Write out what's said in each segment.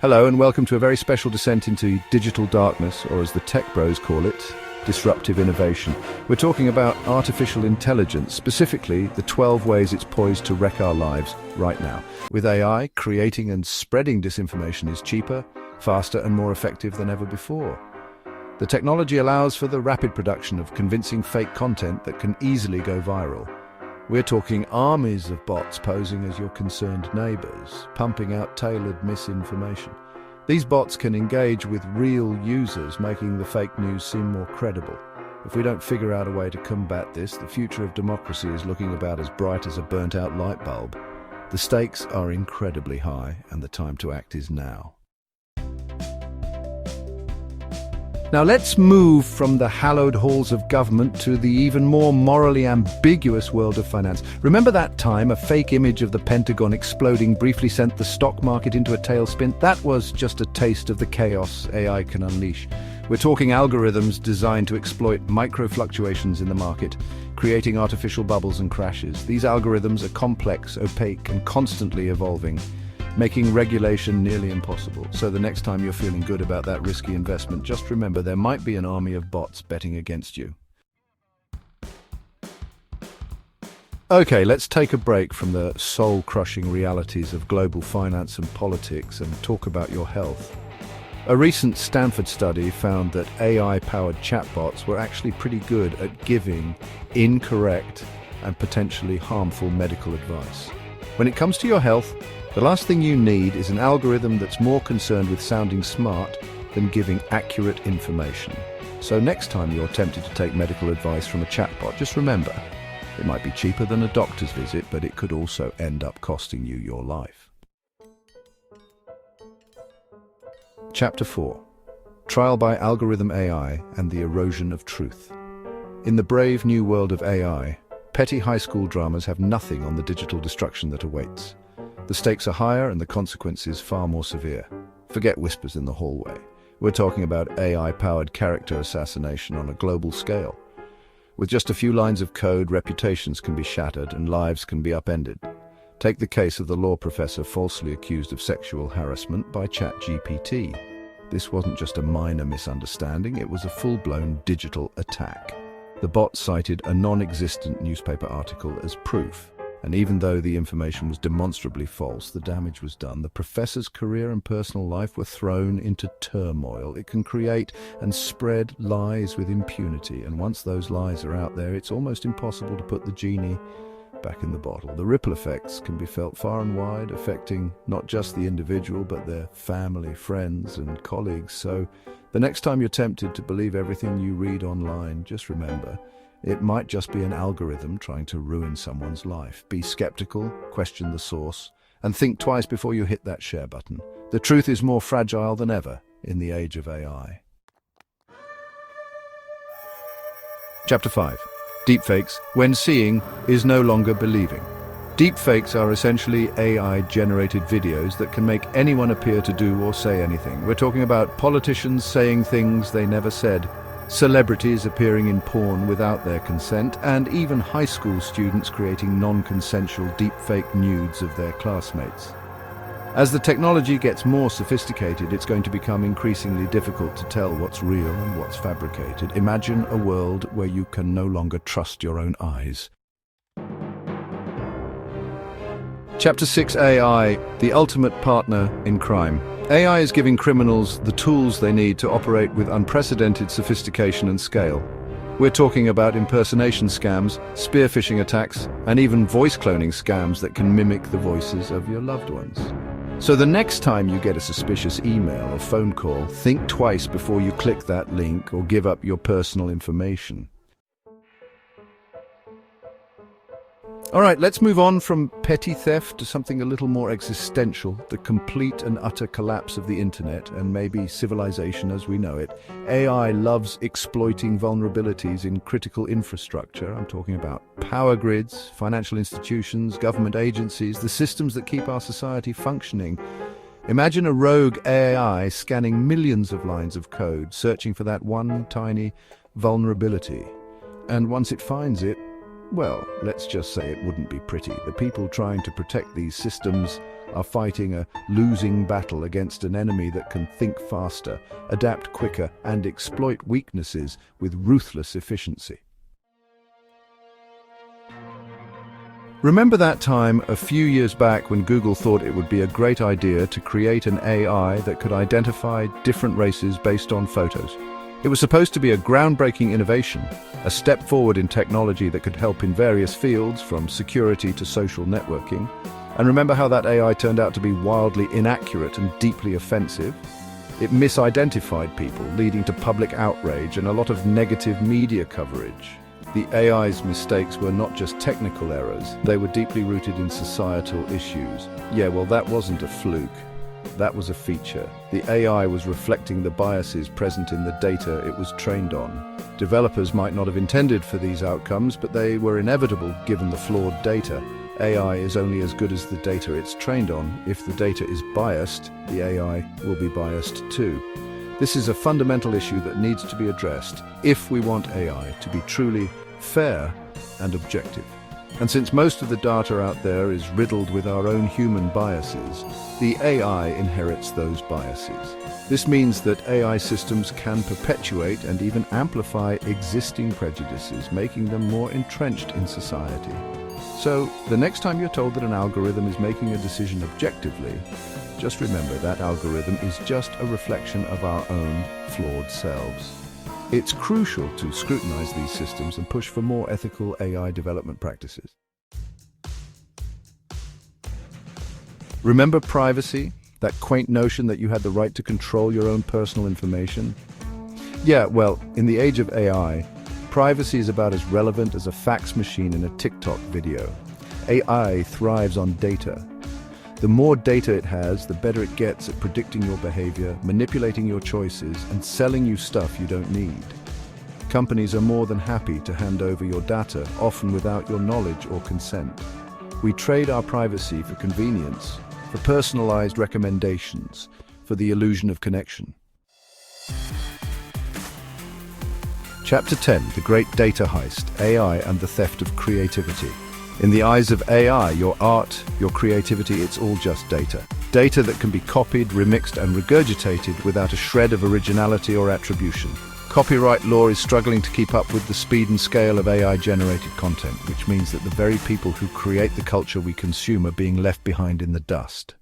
Hello and welcome to a very special descent into digital darkness, or as the tech bros call it, disruptive innovation. We're talking about artificial intelligence, specifically the 12 ways it's poised to wreck our lives right now. With AI, creating and spreading disinformation is cheaper, faster and more effective than ever before. The technology allows for the rapid production of convincing fake content that can easily go viral. We're talking armies of bots posing as your concerned neighbors, pumping out tailored misinformation. These bots can engage with real users, making the fake news seem more credible. If we don't figure out a way to combat this, the future of democracy is looking about as bright as a burnt-out light bulb. The stakes are incredibly high, and the time to act is now. Now let's move from the hallowed halls of government to the even more morally ambiguous world of finance. Remember that time a fake image of the Pentagon exploding briefly sent the stock market into a tailspin? That was just a taste of the chaos AI can unleash. We're talking algorithms designed to exploit micro-fluctuations in the market, creating artificial bubbles and crashes. These algorithms are complex, opaque, and constantly evolving, making regulation nearly impossible. So the next time you're feeling good about that risky investment, just remember there might be an army of bots betting against you. Okay, let's take a break from the soul-crushing realities of global finance and politics and talk about your health. A recent Stanford study found that AI-powered chatbots were actually pretty good at giving incorrect and potentially harmful medical advice. When it comes to your health, the last thing you need is an algorithm that's more concerned with sounding smart than giving accurate information. So next time you're tempted to take medical advice from a chatbot, just remember, it might be cheaper than a doctor's visit, but it could also end up costing you your life. Chapter 4. Trial by Algorithm AI and the Erosion of Truth. In the brave new world of AI, petty high school dramas have nothing on the digital destruction that awaits. The stakes are higher and the consequences far more severe. Forget whispers in the hallway. We're talking about AI-powered character assassination on a global scale. With just a few lines of code, reputations can be shattered and lives can be upended. Take the case of the law professor falsely accused of sexual harassment by ChatGPT. This wasn't just a minor misunderstanding, it was a full-blown digital attack. The bot cited a non-existent newspaper article as proof. And even though the information was demonstrably false, the damage was done. The professor's career and personal life were thrown into turmoil. It can create and spread lies with impunity, and once those lies are out there, it's almost impossible to put the genie back in the bottle. The ripple effects can be felt far and wide, affecting not just the individual, but their family, friends, and colleagues. So the next time you're tempted to believe everything you read online, just remember, it might just be an algorithm trying to ruin someone's life. Be skeptical, question the source, and think twice before you hit that share button. The truth is more fragile than ever in the age of AI. Chapter 5. Deepfakes. When seeing is no longer believing. Deepfakes are essentially AI-generated videos that can make anyone appear to do or say anything. We're talking about politicians saying things they never said, celebrities appearing in porn without their consent, and even high school students creating non-consensual deepfake nudes of their classmates. As the technology gets more sophisticated, it's going to become increasingly difficult to tell what's real and what's fabricated. Imagine a world where you can no longer trust your own eyes. Chapter 6. AI, the ultimate partner in crime. AI is giving criminals the tools they need to operate with unprecedented sophistication and scale. We're talking about impersonation scams, spear phishing attacks, and even voice cloning scams that can mimic the voices of your loved ones. So the next time you get a suspicious email or phone call, think twice before you click that link or give up your personal information. All right, let's move on from petty theft to something a little more existential, the complete and utter collapse of the internet and maybe civilization as we know it. AI loves exploiting vulnerabilities in critical infrastructure. I'm talking about power grids, financial institutions, government agencies, the systems that keep our society functioning. Imagine a rogue AI scanning millions of lines of code, searching for that one tiny vulnerability. And once it finds it, Well, let's just say it wouldn't be pretty. The people trying to protect these systems are fighting a losing battle against an enemy that can think faster, adapt quicker, and exploit weaknesses with ruthless efficiency. Remember that time a few years back when Google thought it would be a great idea to create an AI that could identify different races based on photos? It was supposed to be a groundbreaking innovation, a step forward in technology that could help in various fields, from security to social networking. And remember how that AI turned out to be wildly inaccurate and deeply offensive? It misidentified people, leading to public outrage and a lot of negative media coverage. The AI's mistakes were not just technical errors, they were deeply rooted in societal issues. Yeah, well, that wasn't a fluke. That was a feature. The AI was reflecting the biases present in the data it was trained on. Developers might not have intended for these outcomes, but they were inevitable given the flawed data. AI is only as good as the data it's trained on. If the data is biased, the AI will be biased too. This is a fundamental issue that needs to be addressed if we want AI to be truly fair and objective. And since most of the data out there is riddled with our own human biases, the AI inherits those biases. This means that AI systems can perpetuate and even amplify existing prejudices, making them more entrenched in society. So, the next time you're told that an algorithm is making a decision objectively, just remember that algorithm is just a reflection of our own flawed selves. It's crucial to scrutinize these systems and push for more ethical AI development practices. Remember privacy? That quaint notion that you had the right to control your own personal information? Yeah, well, in the age of AI, privacy is about as relevant as a fax machine in a TikTok video. AI thrives on data. The more data it has, the better it gets at predicting your behavior, manipulating your choices, and selling you stuff you don't need. Companies are more than happy to hand over your data, often without your knowledge or consent. We trade our privacy for convenience, for personalized recommendations, for the illusion of connection. Chapter 10, The Great Data Heist, AI and the Theft of Creativity. In the eyes of AI, your art, your creativity, it's all just data. Data that can be copied, remixed, and regurgitated without a shred of originality or attribution. Copyright law is struggling to keep up with the speed and scale of AI-generated content, which means that the very people who create the culture we consume are being left behind in the dust.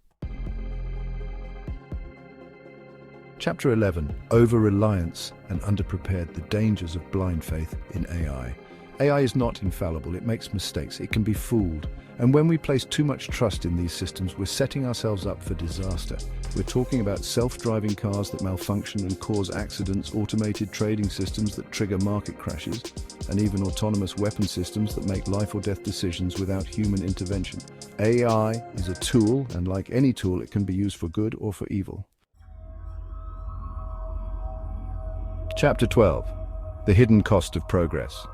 Chapter 11, Over-Reliance and Underprepared, the Dangers of Blind Faith in AI. AI is not infallible, it makes mistakes, it can be fooled. And when we place too much trust in these systems, we're setting ourselves up for disaster. We're talking about self-driving cars that malfunction and cause accidents, automated trading systems that trigger market crashes, and even autonomous weapon systems that make life or death decisions without human intervention. AI is a tool, and like any tool, it can be used for good or for evil. Chapter 12, The Hidden Cost of Progress.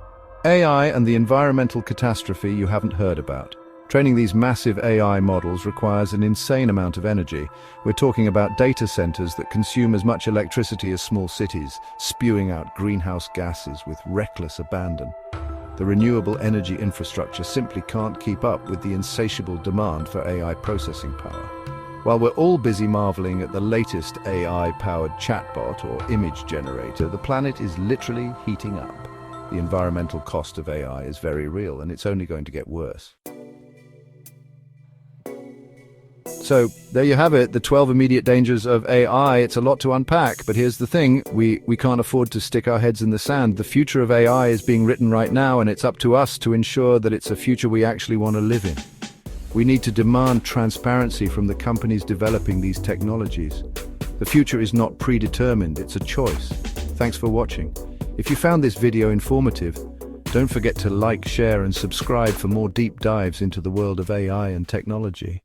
AI and the environmental catastrophe you haven't heard about. Training these massive AI models requires an insane amount of energy. We're talking about data centers that consume as much electricity as small cities, spewing out greenhouse gases with reckless abandon. The renewable energy infrastructure simply can't keep up with the insatiable demand for AI processing power. While we're all busy marveling at the latest AI-powered chatbot or image generator, the planet is literally heating up. The environmental cost of AI is very real, and it's only going to get worse. So, there you have it, the 12 immediate dangers of AI. It's a lot to unpack, but here's the thing, we can't afford to stick our heads in the sand. The future of AI is being written right now, and it's up to us to ensure that it's a future we actually want to live in. We need to demand transparency from the companies developing these technologies. The future is not predetermined, it's a choice. Thanks for watching. If you found this video informative, don't forget to like, share, and subscribe for more deep dives into the world of AI and technology.